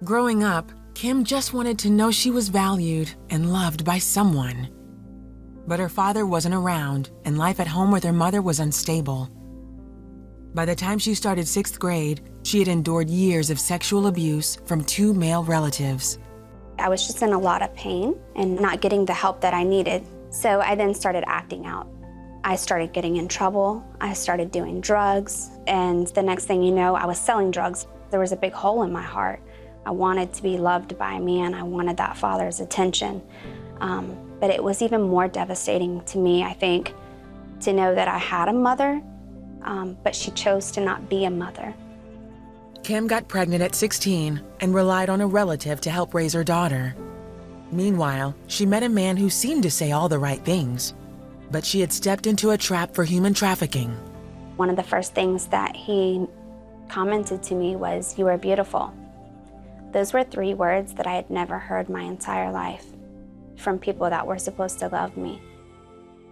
Growing up, Kim just wanted to know she was valued and loved by someone. But her father wasn't around, and life at home with her mother was unstable. By the time she started 6th grade, she had endured years of sexual abuse from 2 male relatives. I was just in a lot of pain and not getting the help that I needed. So I then started acting out. I started getting in trouble. I started doing drugs. And the next thing you know, I was selling drugs. There was a big hole in my heart. I wanted to be loved by a man. I wanted that father's attention. But it was even more devastating to me, I think, to know that I had a mother, but she chose to not be a mother. Kim got pregnant at 16 and relied on a relative to help raise her daughter. Meanwhile, she met a man who seemed to say all the right things, but she had stepped into a trap for human trafficking. One of the first things that he commented to me was, "You are beautiful." Those were 3 words that I had never heard my entire life from people that were supposed to love me.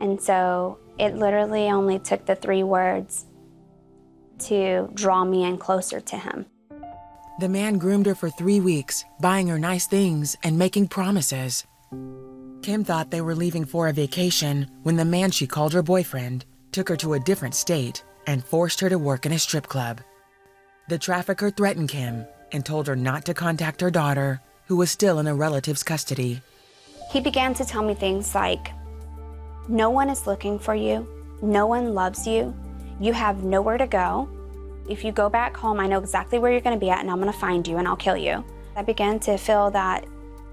And so it literally only took the 3 words to draw me in closer to him. The man groomed her for 3 weeks, buying her nice things and making promises. Kim thought they were leaving for a vacation when the man she called her boyfriend took her to a different state and forced her to work in a strip club. The trafficker threatened Kim and told her not to contact her daughter, who was still in a relative's custody. He began to tell me things like, "No one is looking for you. No one loves you. You have nowhere to go. If you go back home, I know exactly where you're going to be at, and I'm going to find you, and I'll kill you." I began to feel that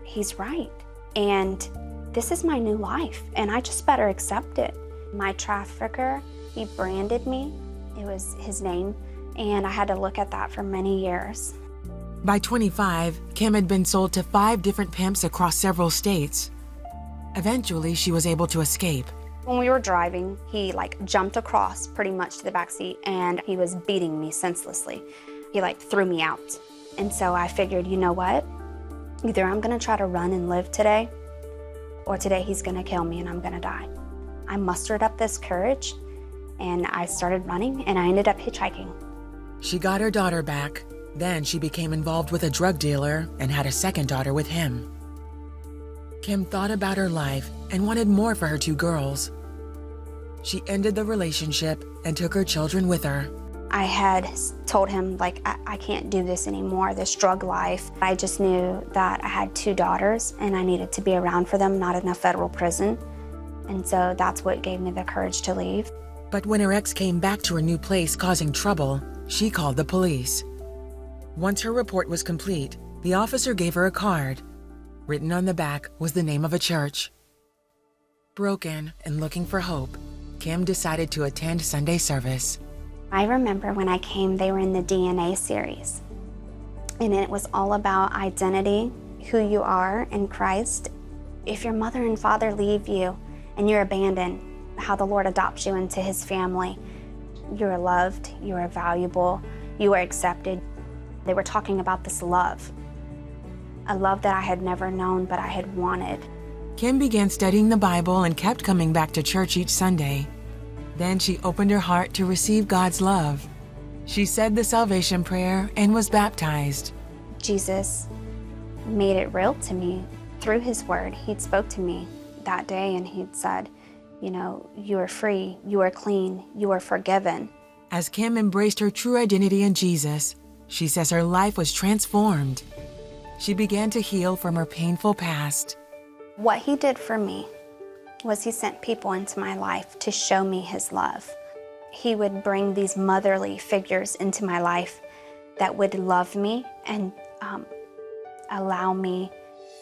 he's right, and this is my new life, and I just better accept it. My trafficker, he branded me. It was his name, and I had to look at that for many years. By 25, Kim had been sold to 5 different pimps across several states. Eventually, she was able to escape. When we were driving, he jumped across pretty much to the back seat, and he was beating me senselessly. He threw me out. And so I figured, you know what? Either I'm gonna try to run and live today, or today he's gonna kill me and I'm gonna die. I mustered up this courage, and I started running, and I ended up hitchhiking. She got her daughter back. Then she became involved with a drug dealer and had a second daughter with him. Kim thought about her life and wanted more for her 2 girls. She ended the relationship and took her children with her. I had told him, I can't do this anymore, this drug life. I just knew that I had 2 daughters and I needed to be around for them, not in a federal prison. And so that's what gave me the courage to leave. But when her ex came back to her new place causing trouble, she called the police. Once her report was complete, the officer gave her a card. Written on the back was the name of a church. Broken and looking for hope, Kim decided to attend Sunday service. I remember when I came, they were in the DNA series. And it was all about identity, who you are in Christ. If your mother and father leave you and you're abandoned, how the Lord adopts you into his family. You are loved, you are valuable, you are accepted. They were talking about this love, a love that I had never known, but I had wanted. Kim began studying the Bible and kept coming back to church each Sunday. Then she opened her heart to receive God's love. She said the salvation prayer and was baptized. Jesus made it real to me through his word. He'd spoke to me that day and he'd said, you are free, you are clean, you are forgiven. As Kim embraced her true identity in Jesus, she says her life was transformed. She began to heal from her painful past. What he did for me was he sent people into my life to show me his love. He would bring these motherly figures into my life that would love me and allow me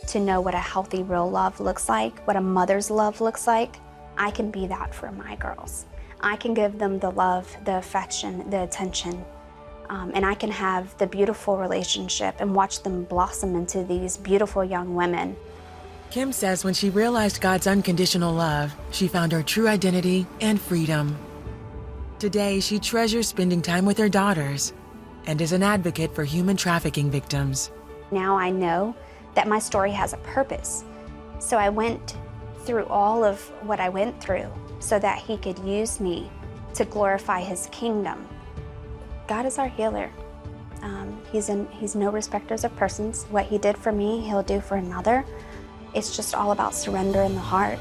to know what a healthy, real love looks like, what a mother's love looks like. I can be that for my girls. I can give them the love, the affection, the attention, and I can have the beautiful relationship and watch them blossom into these beautiful young women. Kim says when she realized God's unconditional love, she found her true identity and freedom. Today, she treasures spending time with her daughters and is an advocate for human trafficking victims. Now I know that my story has a purpose. So I went through all of what I went through so that he could use me to glorify his kingdom. God is our healer. He's no respecters of persons. What he did for me, he'll do for another. It's just all about surrender in the heart.